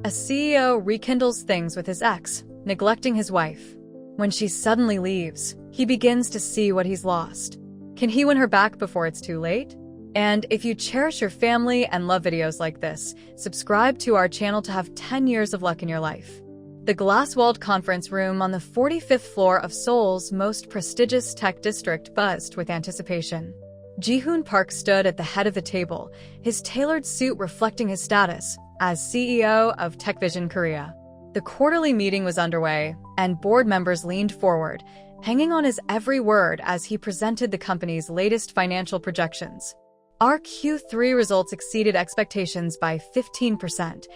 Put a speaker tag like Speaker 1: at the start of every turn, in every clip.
Speaker 1: A CEO rekindles things with his ex, neglecting his wife. When she suddenly leaves, he begins to see what he's lost. Can he win her back before it's too late? And if you cherish your family and love videos like this, subscribe to our channel to have 10 years of luck in your life. The glass-walled conference room on the 45th floor of Seoul's most prestigious tech district buzzed with anticipation. Ji-hoon Park stood at the head of the table, his tailored suit reflecting his status as CEO of TechVision Korea. The quarterly meeting was underway, and board members leaned forward, hanging on his every word as he presented the company's latest financial projections. Our Q3 results exceeded expectations by 15%,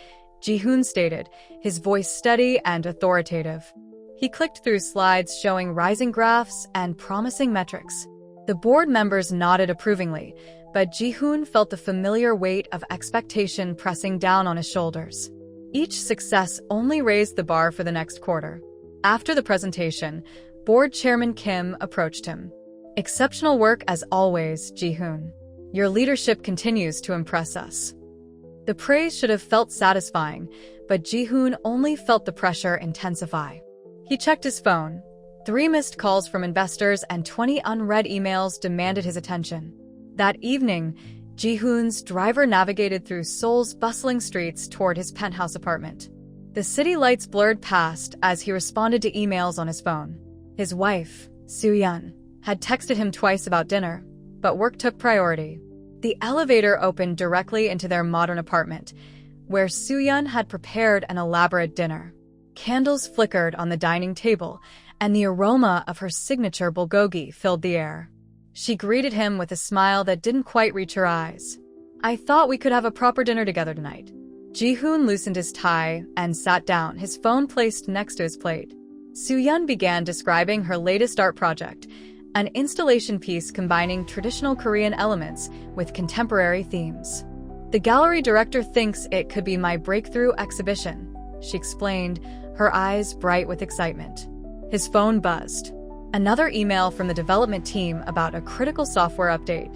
Speaker 1: Ji-hoon stated, his voice steady and authoritative. He clicked through slides showing rising graphs and promising metrics. The board members nodded approvingly, but Ji-hoon felt the familiar weight of expectation pressing down on his shoulders. Each success only raised the bar for the next quarter. After the presentation, board chairman Kim approached him. "Exceptional work as always, Ji-hoon. Your leadership continues to impress us." The praise should have felt satisfying, but Ji-hoon only felt the pressure intensify. He checked his phone. 3 missed calls from investors and 20 unread emails demanded his attention. That evening, Ji-hoon's driver navigated through Seoul's bustling streets toward his penthouse apartment. The city lights blurred past as he responded to emails on his phone. His wife, Soo-yeon, had texted him twice about dinner, but work took priority. The elevator opened directly into their modern apartment, where Soo-yeon had prepared an elaborate dinner. Candles flickered on the dining table, and the aroma of her signature bulgogi filled the air. She greeted him with a smile that didn't quite reach her eyes. "I thought we could have a proper dinner together tonight." Ji-hoon loosened his tie and sat down, his phone placed next to his plate. Soo-yeon began describing her latest art project, an installation piece combining traditional Korean elements with contemporary themes. "The gallery director thinks it could be my breakthrough exhibition," she explained, her eyes bright with excitement. His phone buzzed. Another email from the development team about a critical software update.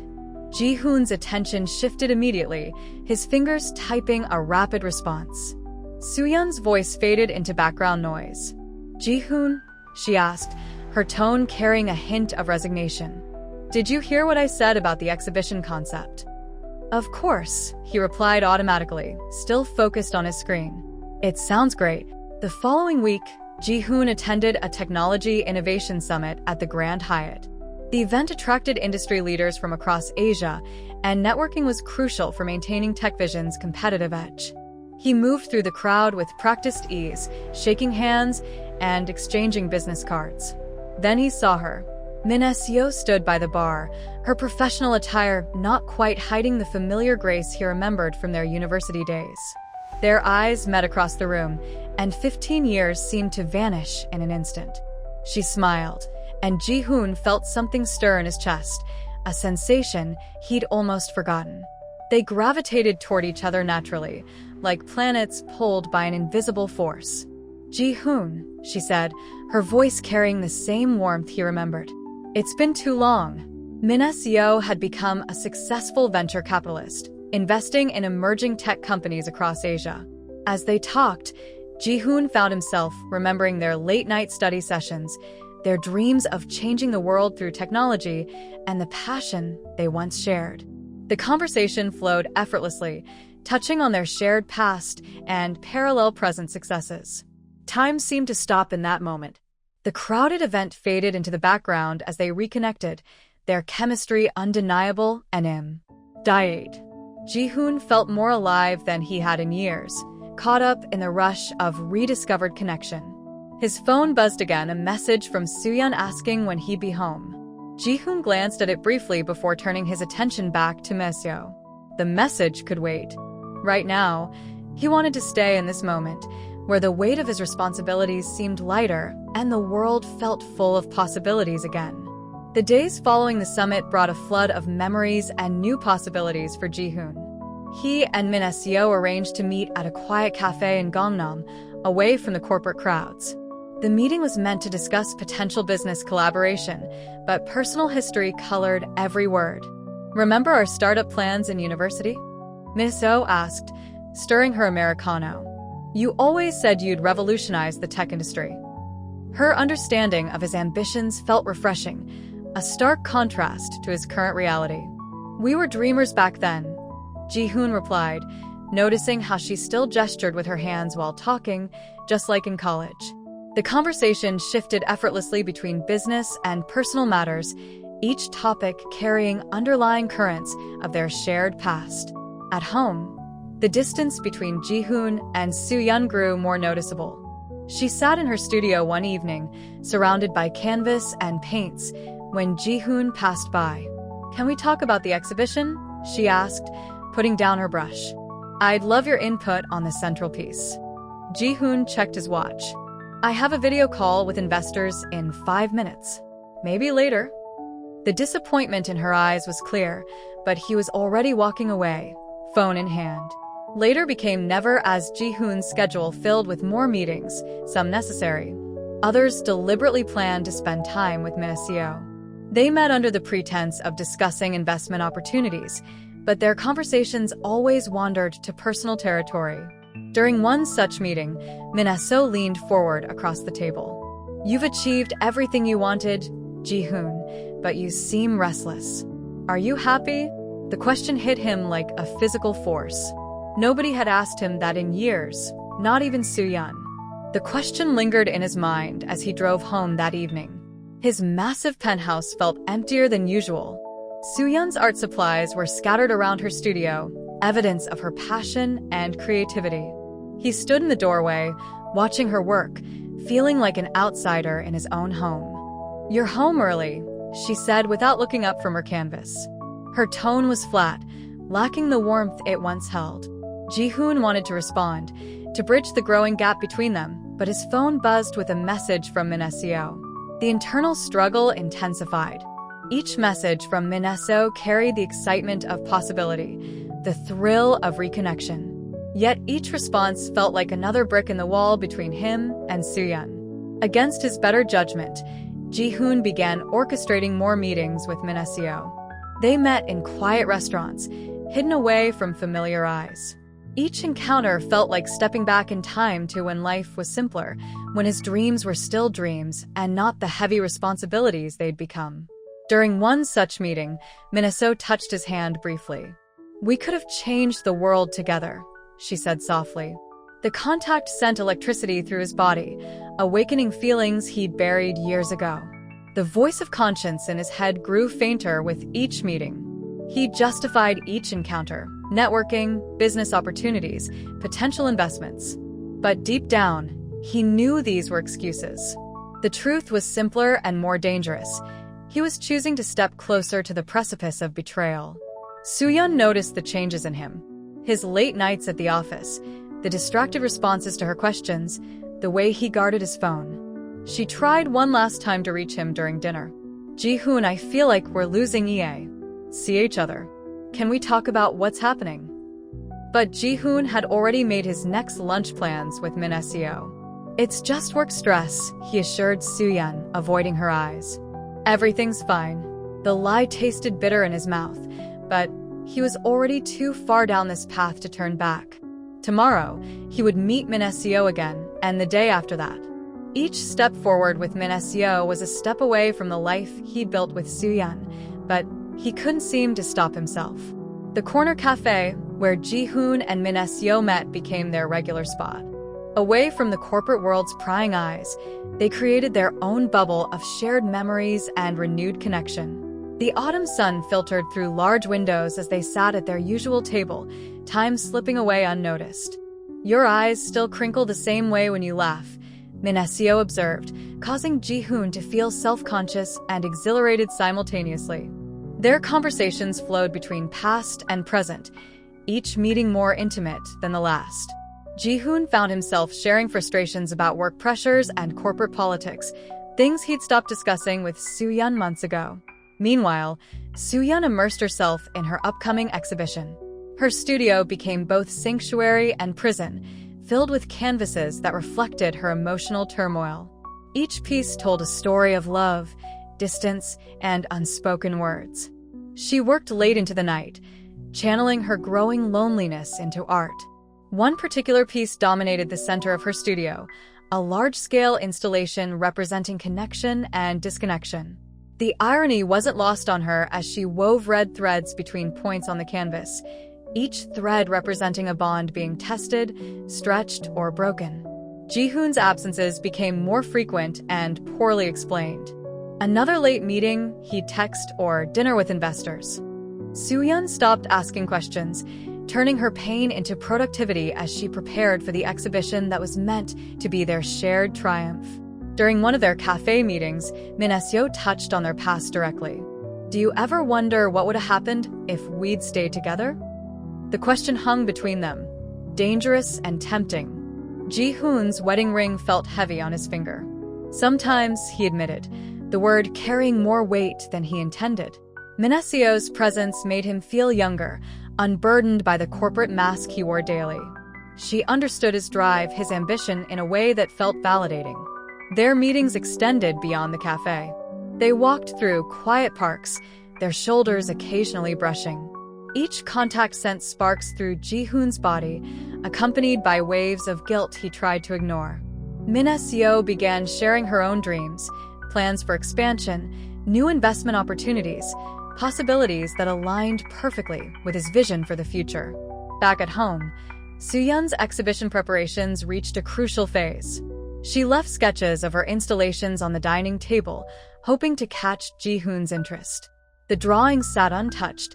Speaker 1: Ji-hoon's attention shifted immediately, his fingers typing a rapid response. Soo-yeon's voice faded into background noise. "Ji-hoon?" she asked, her tone carrying a hint of resignation. "Did you hear what I said about the exhibition concept?" "Of course," he replied automatically, still focused on his screen. "It sounds great." The following week, Ji-hoon attended a technology innovation summit at the Grand Hyatt. The event attracted industry leaders from across Asia, and networking was crucial for maintaining TechVision's competitive edge. He moved through the crowd with practiced ease, shaking hands and exchanging business cards. Then he saw her. Min Se-yo stood by the bar, her professional attire not quite hiding the familiar grace he remembered from their university days. Their eyes met across the room, and 15 years seemed to vanish in an instant. She smiled, and Ji-hoon felt something stir in his chest, a sensation he'd almost forgotten. They gravitated toward each other naturally, like planets pulled by an invisible force. "Ji-hoon," she said, her voice carrying the same warmth he remembered. "It's been too long." Min Se-yo had become a successful venture capitalist, investing in emerging tech companies across Asia. As they talked, Ji-hoon found himself remembering their late-night study sessions, their dreams of changing the world through technology, and the passion they once shared. The conversation flowed effortlessly, touching on their shared past and parallel present successes. Time seemed to stop in that moment. The crowded event faded into the background as they reconnected, their chemistry undeniable and immediate. Ji-hoon felt more alive than he had in years, caught up in the rush of rediscovered connection. His phone buzzed again, a message from Soo-yeon asking when he'd be home. Ji-hoon glanced at it briefly before turning his attention back to Min Se-yo. The message could wait. Right now, he wanted to stay in this moment, where the weight of his responsibilities seemed lighter and the world felt full of possibilities again. The days following the summit brought a flood of memories and new possibilities for Ji-hoon. He and Min Se-yo arranged to meet at a quiet cafe in Gangnam, away from the corporate crowds. The meeting was meant to discuss potential business collaboration, but personal history colored every word. "Remember our startup plans in university?" Min Se-yo asked, stirring her Americano. "You always said you'd revolutionize the tech industry." Her understanding of his ambitions felt refreshing, a stark contrast to his current reality. "We were dreamers back then," Ji-hoon replied, noticing how she still gestured with her hands while talking, just like in college. The conversation shifted effortlessly between business and personal matters, each topic carrying underlying currents of their shared past. At home, the distance between Ji-hoon and Soo-yeon grew more noticeable. She sat in her studio one evening, surrounded by canvas and paints, when Ji-hoon passed by. "Can we talk about the exhibition?" she asked, putting down her brush. "I'd love your input on the central piece." Ji-hoon checked his watch. "I have a video call with investors in 5 minutes. Maybe later." The disappointment in her eyes was clear, but he was already walking away, phone in hand. Later became never as Ji-hoon's schedule filled with more meetings, some necessary. Others deliberately planned to spend time with Min-seo. They met under the pretense of discussing investment opportunities, but their conversations always wandered to personal territory. During one such meeting, Min-seo leaned forward across the table. "You've achieved everything you wanted, Ji-hoon, but you seem restless. Are you happy?" The question hit him like a physical force. Nobody had asked him that in years, not even Soo-yeon. The question lingered in his mind as he drove home that evening. His massive penthouse felt emptier than usual. Soo-yeon's art supplies were scattered around her studio, evidence of her passion and creativity. He stood in the doorway, watching her work, feeling like an outsider in his own home. "You're home early," she said without looking up from her canvas. Her tone was flat, lacking the warmth it once held. Ji-hoon wanted to respond, to bridge the growing gap between them, but his phone buzzed with a message from Min-seo. The internal struggle intensified. Each message from Min-seo carried the excitement of possibility, the thrill of reconnection. Yet each response felt like another brick in the wall between him and Soo-yeon. Against his better judgment, Ji-hoon began orchestrating more meetings with Min-seo. They met in quiet restaurants, hidden away from familiar eyes. Each encounter felt like stepping back in time to when life was simpler, when his dreams were still dreams and not the heavy responsibilities they'd become. During one such meeting, Min-seo touched his hand briefly. "We could have changed the world together," she said softly. The contact sent electricity through his body, awakening feelings he'd buried years ago. The voice of conscience in his head grew fainter with each meeting. He justified each encounter, networking, business opportunities, potential investments. But deep down, he knew these were excuses. The truth was simpler and more dangerous. He was choosing to step closer to the precipice of betrayal. Soo-yeon noticed the changes in him. His late nights at the office, the distracted responses to her questions, the way he guarded his phone. She tried one last time to reach him during dinner. "Ji-hoon, I feel like we're losing EA. See each other. Can we talk about what's happening?" But Ji-hoon had already made his next lunch plans with Min-seo. "It's just work stress," he assured Soo-yeon, avoiding her eyes. "Everything's fine." The lie tasted bitter in his mouth, but he was already too far down this path to turn back. Tomorrow, he would meet Min-seo again, and the day after that. Each step forward with Min-seo was a step away from the life he'd built with Soo-yeon, but he couldn't seem to stop himself. The corner cafe, where Ji-hoon and Min-seo met, became their regular spot. Away from the corporate world's prying eyes, they created their own bubble of shared memories and renewed connection. The autumn sun filtered through large windows as they sat at their usual table, time slipping away unnoticed. "Your eyes still crinkle the same way when you laugh," Min-seo observed, causing Ji-hoon to feel self-conscious and exhilarated simultaneously. Their conversations flowed between past and present, each meeting more intimate than the last. Ji-hoon found himself sharing frustrations about work pressures and corporate politics, things he'd stopped discussing with Soo-yeon months ago. Meanwhile, Soo-yeon immersed herself in her upcoming exhibition. Her studio became both sanctuary and prison, filled with canvases that reflected her emotional turmoil. Each piece told a story of love, distance, and unspoken words. She worked late into the night, channeling her growing loneliness into art. One particular piece dominated the center of her studio, a large-scale installation representing connection and disconnection. The irony wasn't lost on her as she wove red threads between points on the canvas, each thread representing a bond being tested, stretched, or broken. Ji-hoon's absences became more frequent and poorly explained. Another late meeting, he'd text, or dinner with investors. Soo-yeon stopped asking questions, turning her pain into productivity as she prepared for the exhibition that was meant to be their shared triumph. During one of their cafe meetings, Min Se-yo touched on their past directly. "Do you ever wonder what would have happened if we'd stayed together?" The question hung between them, dangerous and tempting. Ji-hoon's wedding ring felt heavy on his finger. Sometimes, he admitted, the word carrying more weight than he intended. Min Se-yo's presence made him feel younger, unburdened by the corporate mask he wore daily. She understood his drive, his ambition, in a way that felt validating. Their meetings extended beyond the cafe. They walked through quiet parks, their shoulders occasionally brushing. Each contact sent sparks through Ji-hoon's body, accompanied by waves of guilt he tried to ignore. Min Se-yo began sharing her own dreams, plans for expansion, new investment opportunities, possibilities that aligned perfectly with his vision for the future. Back at home, Soo-yeon's exhibition preparations reached a crucial phase. She left sketches of her installations on the dining table, hoping to catch Ji-hoon's interest. The drawings sat untouched,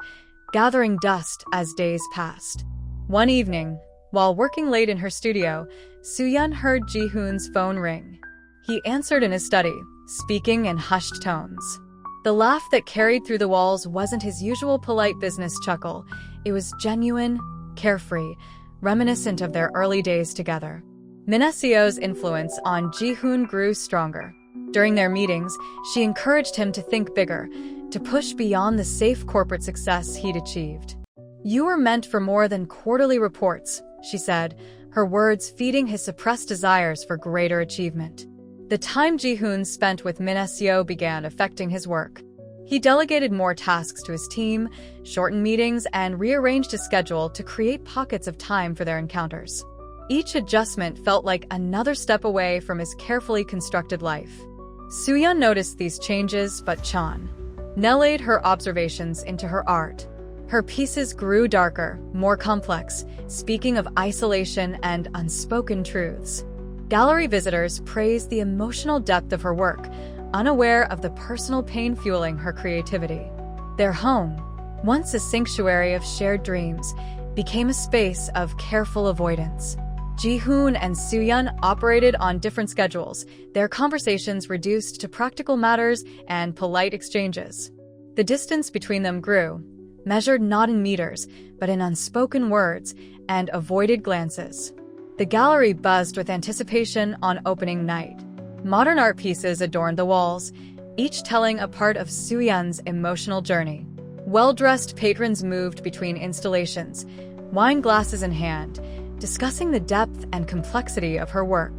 Speaker 1: gathering dust as days passed. One evening, while working late in her studio, Soo-yeon heard Ji-hoon's phone ring. He answered in his study, speaking in hushed tones. The laugh that carried through the walls wasn't his usual polite business chuckle. It was genuine, carefree, reminiscent of their early days together. Min Se-yo's influence on Ji-hoon grew stronger. During their meetings, she encouraged him to think bigger, to push beyond the safe corporate success he'd achieved. "You were meant for more than quarterly reports," she said, her words feeding his suppressed desires for greater achievement. The time Ji-hoon spent with Min Se-yo began affecting his work. He delegated more tasks to his team, shortened meetings, and rearranged his schedule to create pockets of time for their encounters. Each adjustment felt like another step away from his carefully constructed life. Soo-yeon noticed these changes, but Chan relayed her observations into her art. Her pieces grew darker, more complex, speaking of isolation and unspoken truths. Gallery visitors praised the emotional depth of her work, unaware of the personal pain fueling her creativity. Their home, once a sanctuary of shared dreams, became a space of careful avoidance. Ji-hoon and Soo-yeon operated on different schedules, their conversations reduced to practical matters and polite exchanges. The distance between them grew, measured not in meters, but in unspoken words and avoided glances. The gallery buzzed with anticipation on opening night. Modern art pieces adorned the walls, each telling a part of Soo-yeon's emotional journey. Well-dressed patrons moved between installations, wine glasses in hand, discussing the depth and complexity of her work.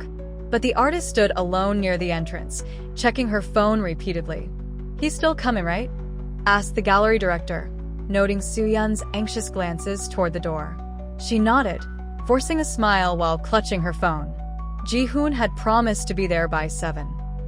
Speaker 1: But the artist stood alone near the entrance, checking her phone repeatedly. "He's still coming, right?" asked the gallery director, noting Soo-yeon's anxious glances toward the door. She nodded, forcing a smile while clutching her phone. Ji-hoon had promised to be there by 7.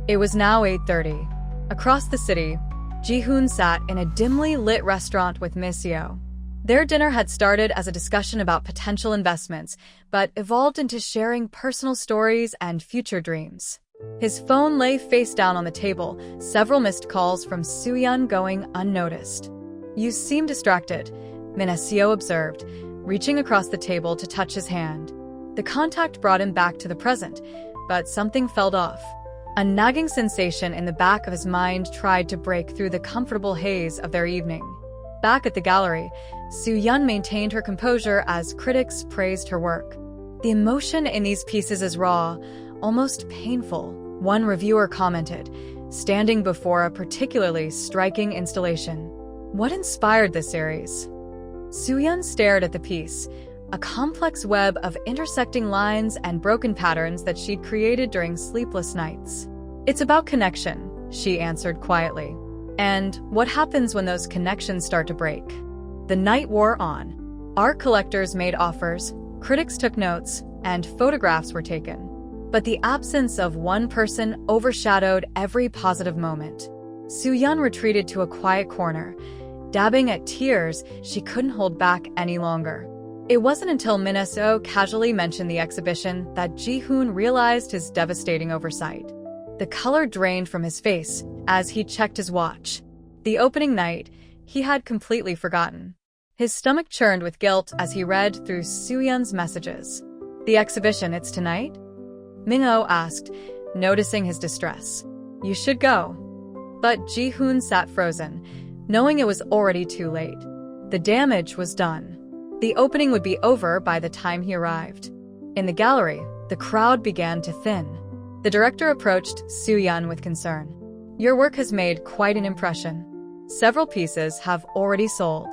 Speaker 1: It was now 8:30. Across the city, Ji-hoon sat in a dimly lit restaurant with Min Se-yo. Their dinner had started as a discussion about potential investments, but evolved into sharing personal stories and future dreams. His phone lay face down on the table, several missed calls from Soo-yeon going unnoticed. "You seem distracted," Min Se-yo observed, reaching across the table to touch his hand. The contact brought him back to the present, but something felt off. A nagging sensation in the back of his mind tried to break through the comfortable haze of their evening. Back at the gallery, Soo-yeon maintained her composure as critics praised her work. "The emotion in these pieces is raw, almost painful," one reviewer commented, standing before a particularly striking installation. "What inspired this series?" Soo-yeon stared at the piece, a complex web of intersecting lines and broken patterns that she'd created during sleepless nights. "It's about connection," she answered quietly. "And what happens when those connections start to break?" The night wore on. Art collectors made offers, Critics took notes, and photographs were taken. But the absence of one person overshadowed every positive moment. Soo-yeon retreated to a quiet corner, dabbing at tears she couldn't hold back any longer. It wasn't until Min Se-oh casually mentioned the exhibition that Ji-hoon realized his devastating oversight. The color drained from his face as he checked his watch. The opening night, he had completely forgotten. His stomach churned with guilt as he read through Soo-yeon's messages. "The exhibition, it's tonight?" Min-oh asked, noticing his distress. "You should go." But Ji-hoon sat frozen, knowing it was already too late. The damage was done. The opening would be over by the time he arrived. In the gallery, the crowd began to thin. The director approached Soo-yeon with concern. "Your work has made quite an impression. Several pieces have already sold."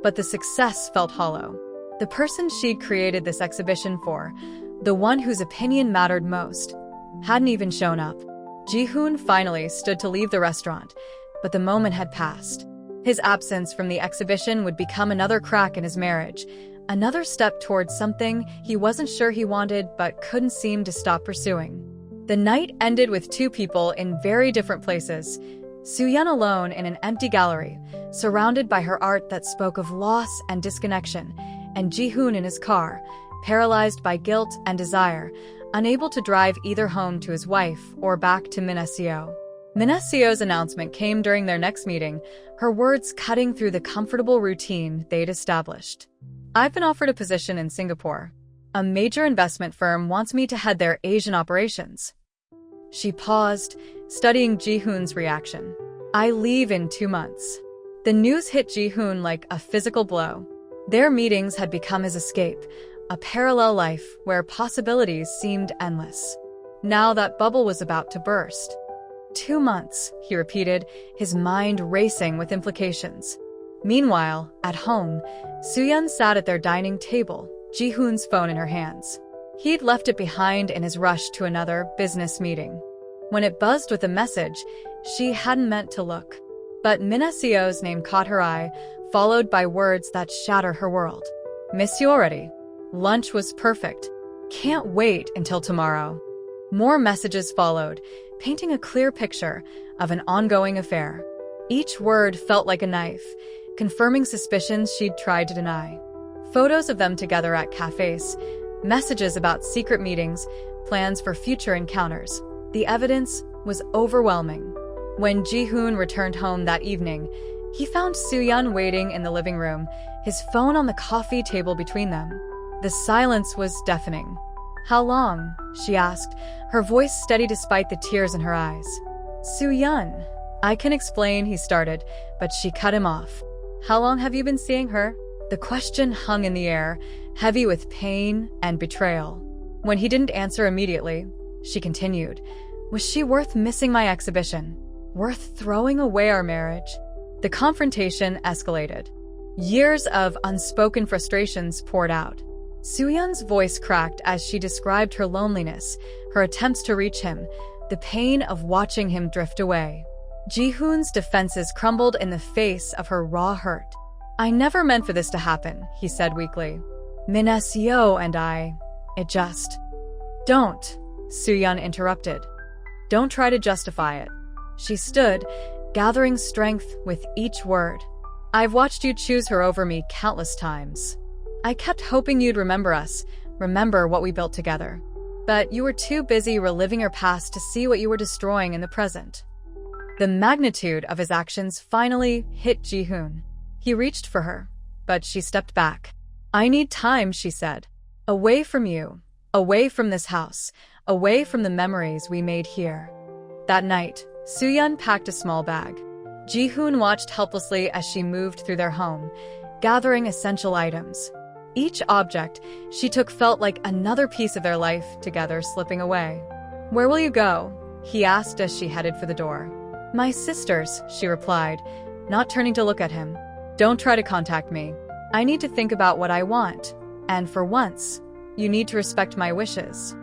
Speaker 1: But the success felt hollow. The person she'd created this exhibition for, the one whose opinion mattered most, hadn't even shown up. Ji-hoon finally stood to leave the restaurant, but the moment had passed. His absence from the exhibition would become another crack in his marriage, another step towards something he wasn't sure he wanted but couldn't seem to stop pursuing. The night ended with two people in very different places. Soo-yeon alone in an empty gallery, surrounded by her art that spoke of loss and disconnection, and Ji-hoon in his car, paralyzed by guilt and desire, unable to drive either home to his wife or back to Min Se-oh. Min Se-oh's announcement came during their next meeting, her words cutting through the comfortable routine they'd established. "I've been offered a position in Singapore. A major investment firm wants me to head their Asian operations." She paused, studying Ji-hoon's reaction. "I leave in 2 months." The news hit Ji-hoon like a physical blow. Their meetings had become his escape, a parallel life where possibilities seemed endless. Now that bubble was about to burst. 2 months, he repeated, his mind racing with implications. Meanwhile, at home, Soo-yeon sat at their dining table, Ji-hoon's phone in her hands. He'd left it behind in his rush to another business meeting. When it buzzed with a message, she hadn't meant to look. But Min Se-oh's name caught her eye, followed by words that shattered her world. "Miss you already. Lunch was perfect. Can't wait until tomorrow." More messages followed, painting a clear picture of an ongoing affair. Each word felt like a knife, confirming suspicions she'd tried to deny. Photos of them together at cafes, messages about secret meetings, plans for future encounters. The evidence was overwhelming. When Ji-hoon returned home that evening, he found Soo-yeon waiting in the living room, his phone on the coffee table between them. The silence was deafening. "How long?" she asked, her voice steady despite the tears in her eyes. "Soo-yeon, I can explain," he started, but she cut him off. "How long have you been seeing her?" The question hung in the air, heavy with pain and betrayal. When he didn't answer immediately, she continued, "Was she worth missing my exhibition? Worth throwing away our marriage?" The confrontation escalated. Years of unspoken frustrations poured out. Soo-yeon's voice cracked as she described her loneliness, her attempts to reach him, the pain of watching him drift away. Ji-hoon's defenses crumbled in the face of her raw hurt. "I never meant for this to happen," he said weakly. "Min Se-oh and it just..." "Don't," Soo-yeon interrupted. "Don't try to justify it." She stood, gathering strength with each word. "I've watched you choose her over me countless times. I kept hoping you'd remember us, remember what we built together. But you were too busy reliving your past to see what you were destroying in the present." The magnitude of his actions finally hit Ji-hoon. He reached for her, but she stepped back. "I need time," she said. "Away from you, away from this house, away from the memories we made here." That night, Soo-yeon packed a small bag. Ji-hoon watched helplessly as she moved through their home, gathering essential items. Each object she took felt like another piece of their life together slipping away. "Where will you go?" he asked as she headed for the door. "My sister's," she replied, not turning to look at him. "Don't try to contact me. I need to think about what I want, and for once, you need to respect my wishes."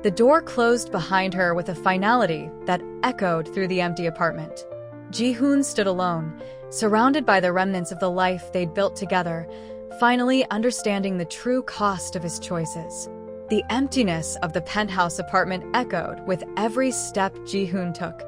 Speaker 1: The door closed behind her with a finality that echoed through the empty apartment. Ji-hoon stood alone, surrounded by the remnants of the life they'd built together,
Speaker 2: finally understanding the true cost of his choices. The emptiness of the penthouse apartment echoed with every step Ji-hoon took.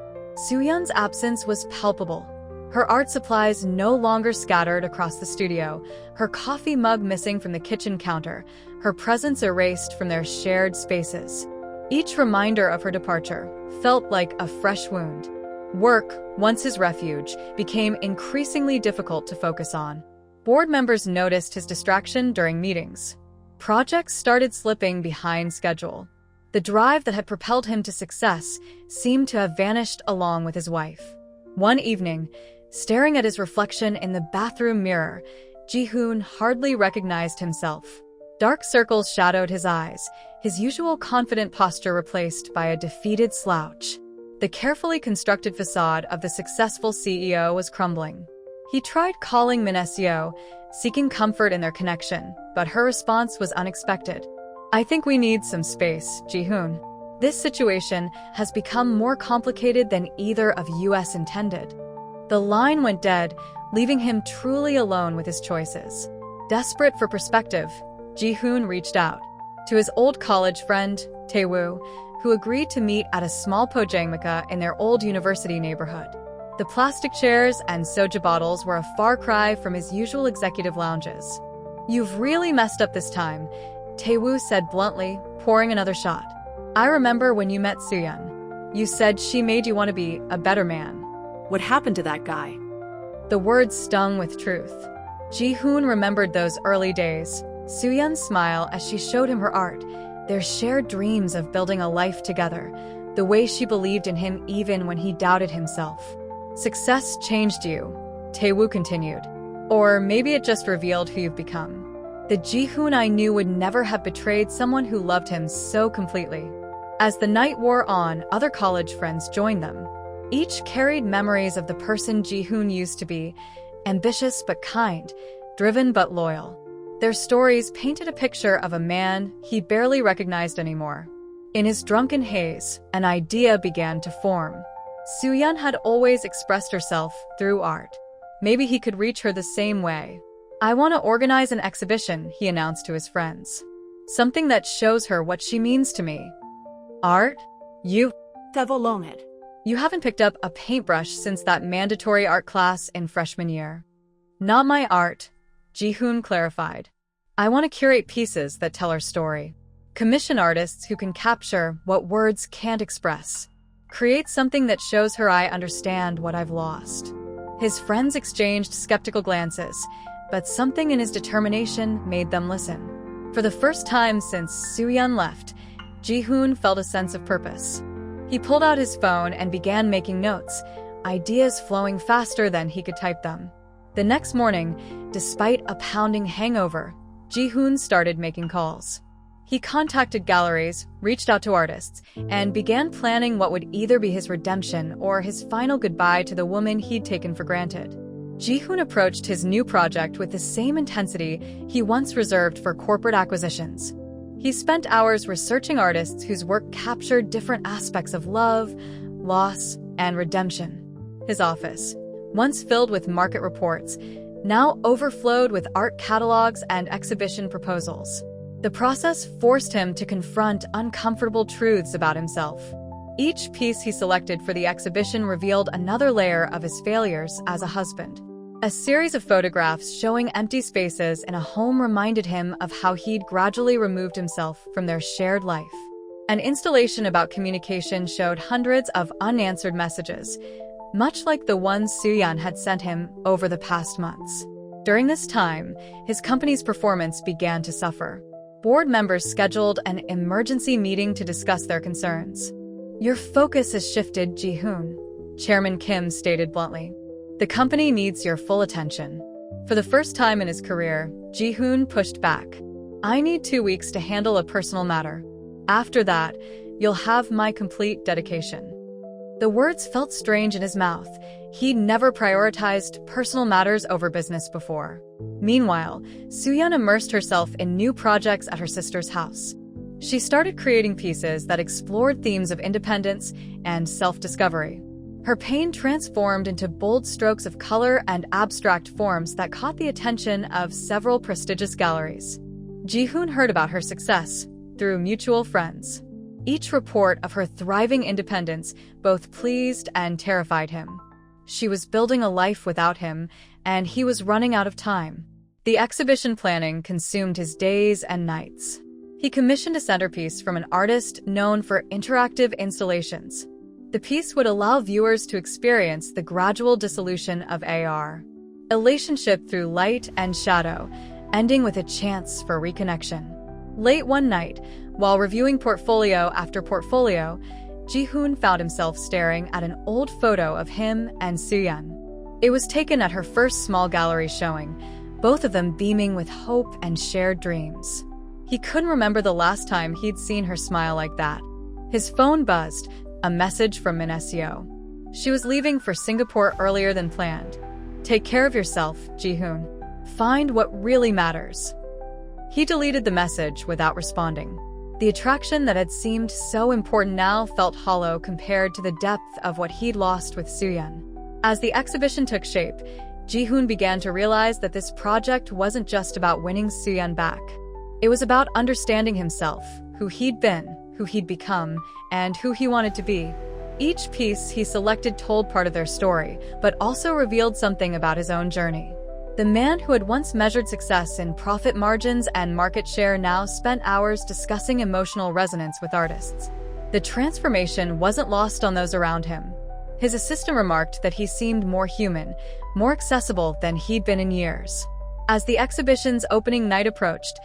Speaker 2: Soo-yeon's absence was palpable. Her art supplies no longer scattered across the studio, her coffee mug missing from the kitchen counter, her presence erased from their shared spaces. Each reminder of her departure felt like a fresh wound. Work, once his refuge, became increasingly difficult to focus on. Board members noticed his distraction during meetings. Projects started slipping behind schedule. The drive that had propelled him to success seemed to have vanished along with his wife. One evening, staring at his reflection in the bathroom mirror, Ji-hoon hardly recognized himself. Dark circles shadowed his eyes, his usual confident posture replaced by a defeated slouch. The carefully constructed facade of the successful CEO was crumbling. He tried calling Min-seo, seeking comfort in their connection, but her response was unexpected. "I think we need some space, Ji-hoon. This situation has become more complicated than either of us intended." The line went dead, leaving him truly alone with his choices. Desperate for perspective, Ji-hoon reached out to his old college friend, Tae-woo, who agreed to meet at a small pojangmaka in their old university neighborhood. The plastic chairs and soju bottles were a far cry from his usual executive lounges. "You've really messed up this time," Tae-woo said bluntly, pouring another shot. "I remember when you met Soo-yeon. You said she made you want to be a better man."
Speaker 3: What happened to that guy?
Speaker 2: The words stung with truth. Ji-hoon remembered those early days, Soo-yeon's smile as she showed him her art, their shared dreams of building a life together, the way she believed in him even when he doubted himself. "Success changed you," Tae-woo continued. "Or maybe it just revealed who you've become." The Ji-hoon I knew would never have betrayed someone who loved him so completely. As the night wore on, other college friends joined them. Each carried memories of the person Ji-hoon used to be, ambitious but kind, driven but loyal. Their stories painted a picture of a man he barely recognized anymore. In his drunken haze, an idea began to form. Soo-yeon had always expressed herself through art. Maybe he could reach her the same way. "I want to organize an exhibition," he announced to his friends. "Something that shows her what she means to me." "Art? You haven't picked up a paintbrush since that mandatory art class in freshman year." "Not my art," Ji-hoon clarified. "I want to curate pieces that tell our story. Commission artists who can capture what words can't express. Create something that shows her I understand what I've lost." His friends exchanged skeptical glances, but something in his determination made them listen. For the first time since Soo-yeon left, Ji-hoon felt a sense of purpose. He pulled out his phone and began making notes, ideas flowing faster than he could type them. The next morning, despite a pounding hangover, Ji-hoon started making calls. He contacted galleries, reached out to artists, and began planning what would either be his redemption or his final goodbye to the woman he'd taken for granted. Ji-hoon approached his new project with the same intensity he once reserved for corporate acquisitions. He spent hours researching artists whose work captured different aspects of love, loss, and redemption. His office, once filled with market reports, now overflowed with art catalogs and exhibition proposals. The process forced him to confront uncomfortable truths about himself. Each piece he selected for the exhibition revealed another layer of his failures as a husband. A series of photographs showing empty spaces in a home reminded him of how he'd gradually removed himself from their shared life. An installation about communication showed hundreds of unanswered messages, much like the ones Soo-yeon had sent him over the past months. During this time, his company's performance began to suffer. Board members scheduled an emergency meeting to discuss their concerns. "Your focus has shifted, Ji-hoon," Chairman Kim stated bluntly. "The company needs your full attention." For the first time in his career, Ji-hoon pushed back. "I need 2 weeks to handle a personal matter. After that, you'll have my complete dedication." The words felt strange in his mouth. He'd never prioritized personal matters over business before. Meanwhile, Soo-yeon immersed herself in new projects at her sister's house. She started creating pieces that explored themes of independence and self-discovery. Her pain transformed into bold strokes of color and abstract forms that caught the attention of several prestigious galleries. Ji-hoon heard about her success through mutual friends. Each report of her thriving independence both pleased and terrified him. She was building a life without him, and he was running out of time. The exhibition planning consumed his days and nights. He commissioned a centerpiece from an artist known for interactive installations. The piece would allow viewers to experience the gradual dissolution of AR. Relationship through light and shadow, ending with a chance for reconnection. Late one night, while reviewing portfolio after portfolio, Ji-hoon found himself staring at an old photo of him and Soo-yeon. It was taken at her first small gallery showing, both of them beaming with hope and shared dreams. He couldn't remember the last time he'd seen her smile like that. His phone buzzed, a message from Minesio. She was leaving for Singapore earlier than planned. Take care of yourself, Ji-hoon. Find what really matters. He deleted the message without responding. The attraction that had seemed so important now felt hollow compared to the depth of what he'd lost with Soo-yeon. As the exhibition took shape, Ji-hoon began to realize that this project wasn't just about winning Soo-yeon back. It was about understanding himself, who he'd been, who he'd become, and who he wanted to be. Each piece he selected told part of their story, but also revealed something about his own journey. The man who had once measured success in profit margins and market share now spent hours discussing emotional resonance with artists. The transformation wasn't lost on those around him. His assistant remarked that he seemed more human, more accessible than he'd been in years. As the exhibition's opening night approached,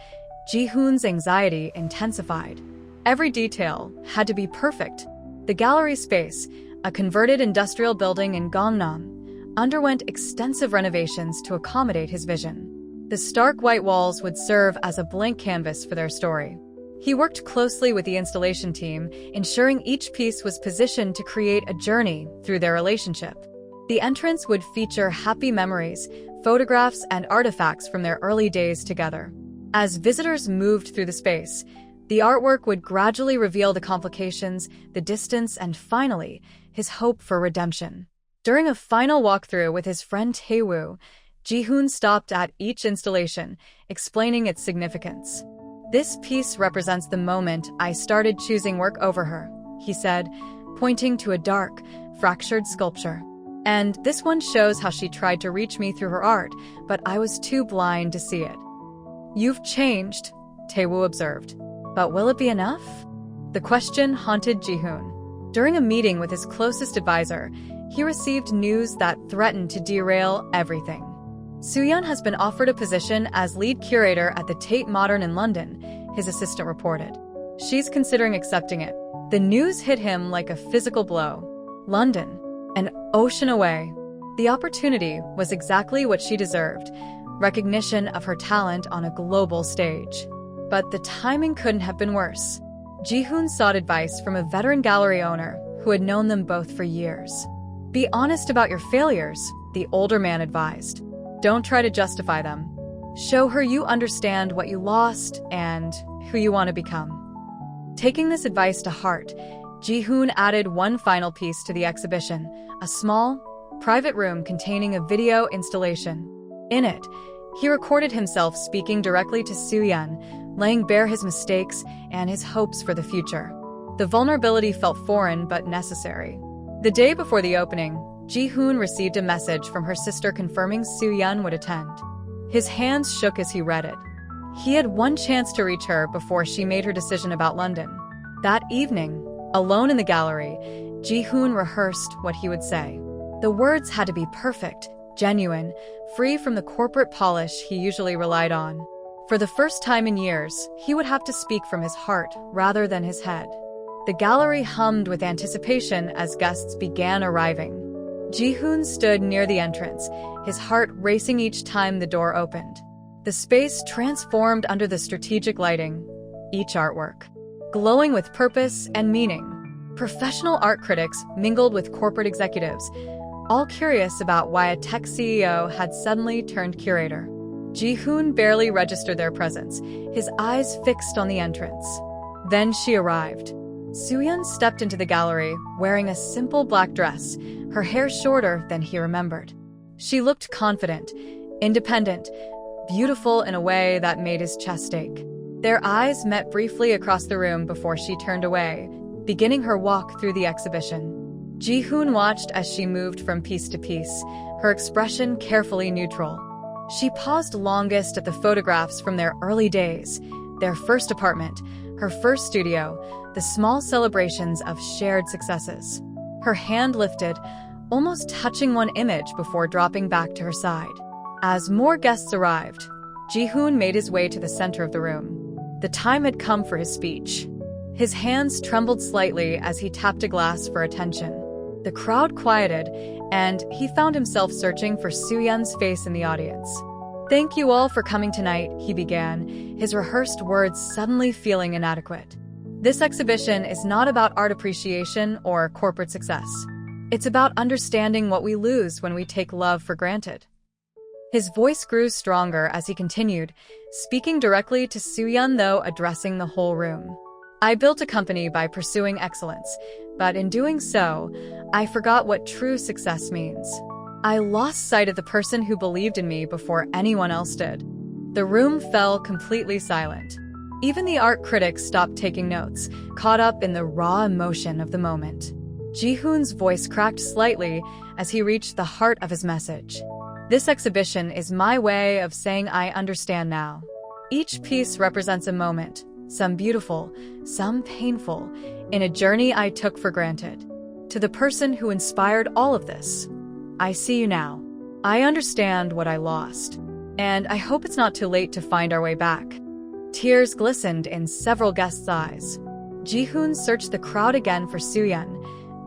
Speaker 2: Ji-hoon's anxiety intensified. Every detail had to be perfect. The gallery space, a converted industrial building in Gangnam, underwent extensive renovations to accommodate his vision. The stark white walls would serve as a blank canvas for their story. He worked closely with the installation team, ensuring each piece was positioned to create a journey through their relationship. The entrance would feature happy memories, photographs, and artifacts from their early days together. As visitors moved through the space, the artwork would gradually reveal the complications, the distance, and finally, his hope for redemption. During a final walkthrough with his friend Taewoo, Ji-hoon stopped at each installation, explaining its significance. This piece represents the moment I started choosing work over her, he said, pointing to a dark, fractured sculpture. And this one shows how she tried to reach me through her art, but I was too blind to see it. You've changed, Taewoo observed. But will it be enough? The question haunted Ji-hoon. During a meeting with his closest advisor, he received news that threatened to derail everything. Soo-yeon has been offered a position as lead curator at the Tate Modern in London, his assistant reported. She's considering accepting it. The news hit him like a physical blow. London, an ocean away. The opportunity was exactly what she deserved, recognition of her talent on a global stage. But the timing couldn't have been worse. Ji-hoon sought advice from a veteran gallery owner who had known them both for years. Be honest about your failures, the older man advised. Don't try to justify them. Show her you understand what you lost and who you want to become. Taking this advice to heart, Ji-hoon added one final piece to the exhibition, a small, private room containing a video installation. In it, he recorded himself speaking directly to Soo-yeon, laying bare his mistakes and his hopes for the future. The vulnerability felt foreign but necessary. The day before the opening, Ji-hoon received a message from her sister confirming Soo-yeon would attend. His hands shook as he read it. He had one chance to reach her before she made her decision about London. That evening, alone in the gallery, Ji-hoon rehearsed what he would say. The words had to be perfect, genuine, free from the corporate polish he usually relied on. For the first time in years, he would have to speak from his heart rather than his head. The gallery hummed with anticipation as guests began arriving. Ji-hoon stood near the entrance, his heart racing each time the door opened. The space transformed under the strategic lighting, each artwork glowing with purpose and meaning. Professional art critics mingled with corporate executives, all curious about why a tech CEO had suddenly turned curator. Ji-hoon barely registered their presence, his eyes fixed on the entrance. Then she arrived.
Speaker 1: Soohyun stepped into the gallery wearing a simple black dress, her hair shorter than he remembered. She looked confident, independent, beautiful in a way that made his chest ache. Their eyes met briefly across the room before she turned away, beginning her walk through the exhibition. Ji-hoon watched as she moved from piece to piece, her expression carefully neutral. She paused longest at the photographs from their early days, their first apartment, her first studio, the small celebrations of shared successes. Her hand lifted, almost touching one image before dropping back to her side. As more guests arrived, Ji-hoon made his way to the center of the room. The time had come for his speech. His hands trembled slightly as he tapped a glass for attention. The crowd quieted, and he found himself searching for Soohyun's face in the audience. "Thank you all for coming tonight," he began, his rehearsed words suddenly feeling inadequate. "This exhibition is not about art appreciation or corporate success. It's about understanding what we lose when we take love for granted." His voice grew stronger as he continued, speaking directly to Soohyun though addressing the whole room. "I built a company by pursuing excellence, but in doing so, I forgot what true success means. I lost sight of the person who believed in me before anyone else did." The room fell completely silent. Even the art critics stopped taking notes, caught up in the raw emotion of the moment. Ji-hoon's voice cracked slightly as he reached the heart of his message. "This exhibition is my way of saying I understand now. Each piece represents a moment, some beautiful, some painful, in a journey I took for granted. To the person who inspired all of this, I see you now. I understand what I lost, and I hope it's not too late to find our way back." Tears glistened in several guests' eyes. Ji-hoon searched the crowd again for Soohyun,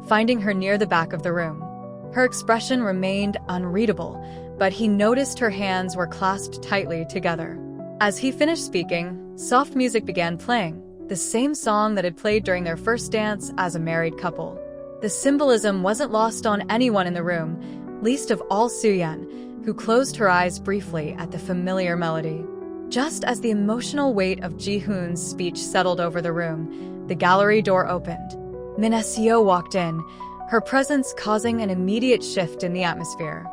Speaker 1: finding her near the back of the room. Her expression remained unreadable, but he noticed her hands were clasped tightly together. As he finished speaking, soft music began playing, the same song that had played during their first dance as a married couple. The symbolism wasn't lost on anyone in the room, least of all Soohyun, who closed her eyes briefly at the familiar melody. Just as the emotional weight of Ji-hoon's speech settled over the room, the gallery door opened. Min Seo walked in, her presence causing an immediate shift in the atmosphere.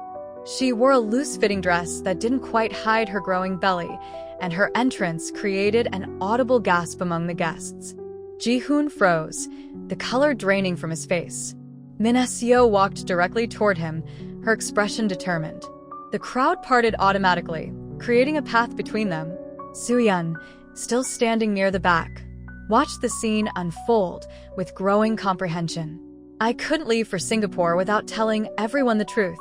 Speaker 1: She wore a loose-fitting dress that didn't quite hide her growing belly, and her entrance created an audible gasp among the guests. Ji-hoon froze, the color draining from his face. Min Seo walked directly toward him, her expression determined. The crowd parted automatically, creating a path between them. Soohyun, still standing near the back, watched the scene unfold with growing comprehension. "I couldn't leave for Singapore without telling everyone the truth,"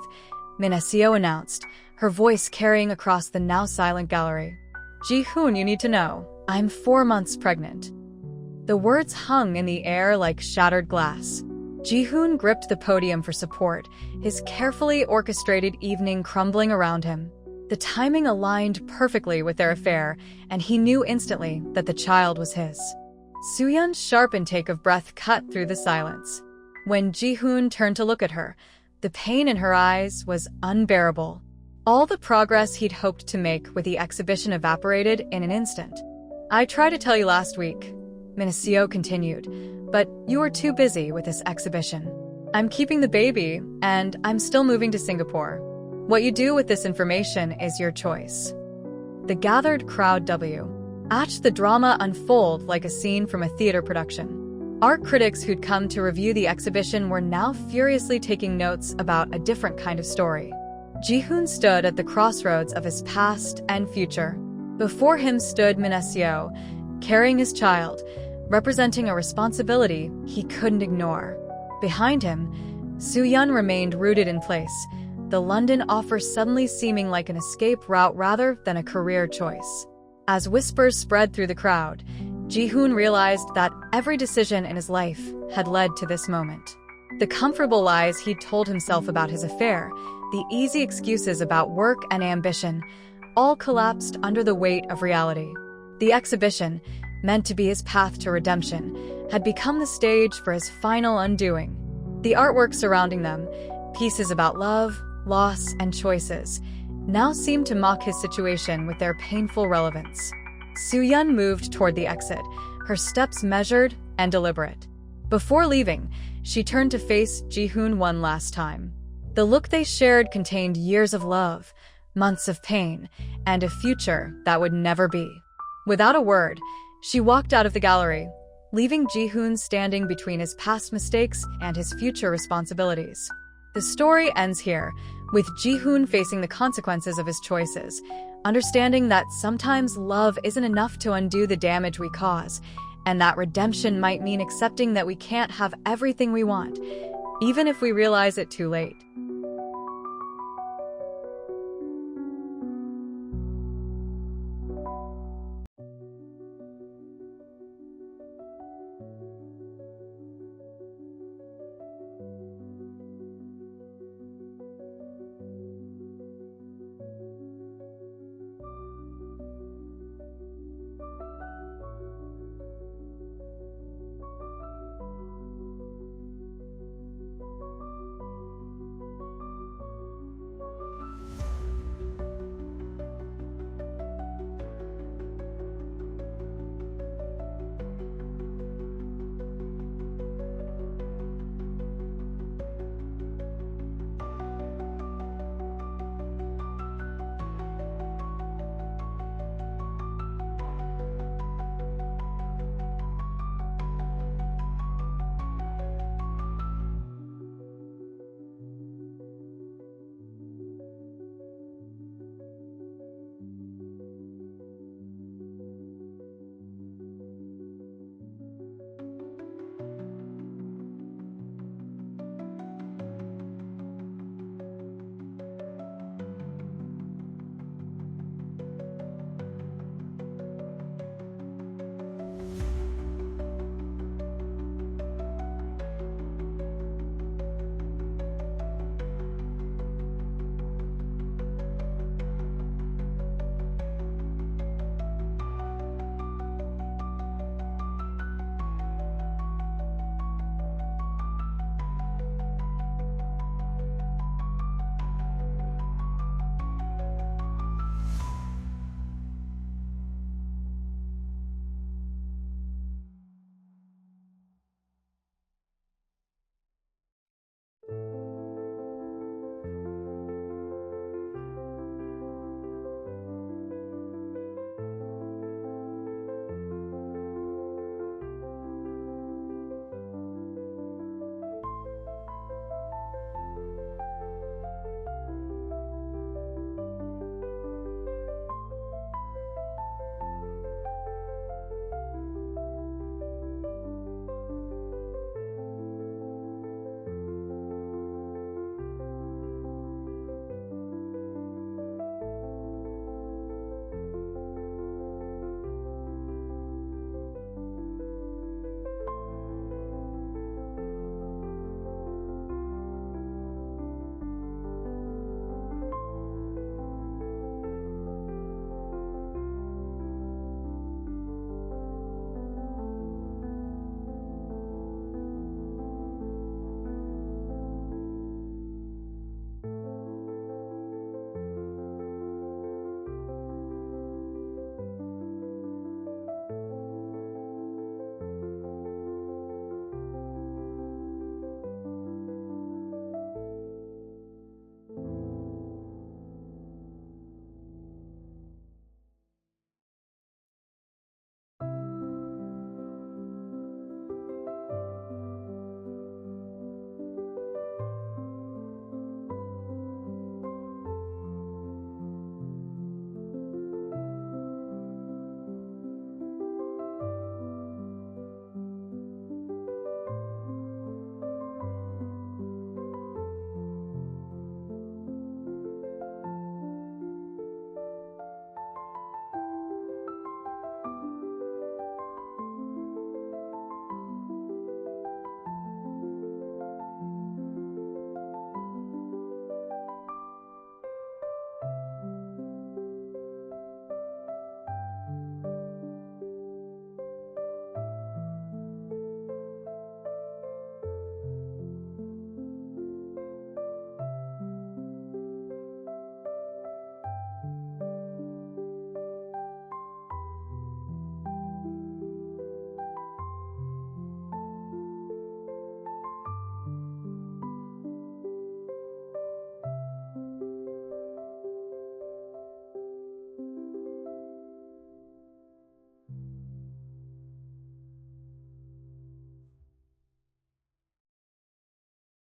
Speaker 1: Min Seo announced, her voice carrying across the now silent gallery. "Ji-hoon, you need to know, I'm 4 months pregnant." The words hung in the air like shattered glass. Ji-hoon gripped the podium for support, his carefully orchestrated evening crumbling around him. The timing aligned perfectly with their affair, and he knew instantly that the child was his. Soohyun's sharp intake of breath cut through the silence. When Ji-hoon turned to look at her, the pain in her eyes was unbearable. All the progress he'd hoped to make with the exhibition evaporated in an instant. "I tried to tell you last week," Min Seo continued, "but you were too busy with this exhibition. I'm keeping the baby, and I'm still moving to Singapore. What you do with this information is your choice." The gathered crowd watched the drama unfold like a scene from a theater production. Art critics who'd come to review the exhibition were now furiously taking notes about a different kind of story. Ji-hoon stood at the crossroads of his past and future. Before him stood Min Seo, carrying his child, representing a responsibility he couldn't ignore. Behind him, Soohyun remained rooted in place, the London offer suddenly seeming like an escape route rather than a career choice. As whispers spread through the crowd, Ji-hoon realized that every decision in his life had led to this moment. The comfortable lies he'd told himself about his affair, the easy excuses about work and ambition, all collapsed under the weight of reality. The exhibition, meant to be his path to redemption, had become the stage for his final undoing. The artwork surrounding them, pieces about love, loss, and choices, now seemed to mock his situation with their painful relevance. Soohyun moved toward the exit, her steps measured and deliberate. Before leaving, she turned to face Ji-hoon one last time. The look they shared contained years of love, months of pain, and a future that would never be. Without a word, she walked out of the gallery, leaving Ji-hoon standing between his past mistakes and his future responsibilities. The story ends here, with Ji-hoon facing the consequences of his choices, understanding that sometimes love isn't enough to undo the damage we cause, and that redemption might mean accepting that we can't have everything we want, even if we realize it too late.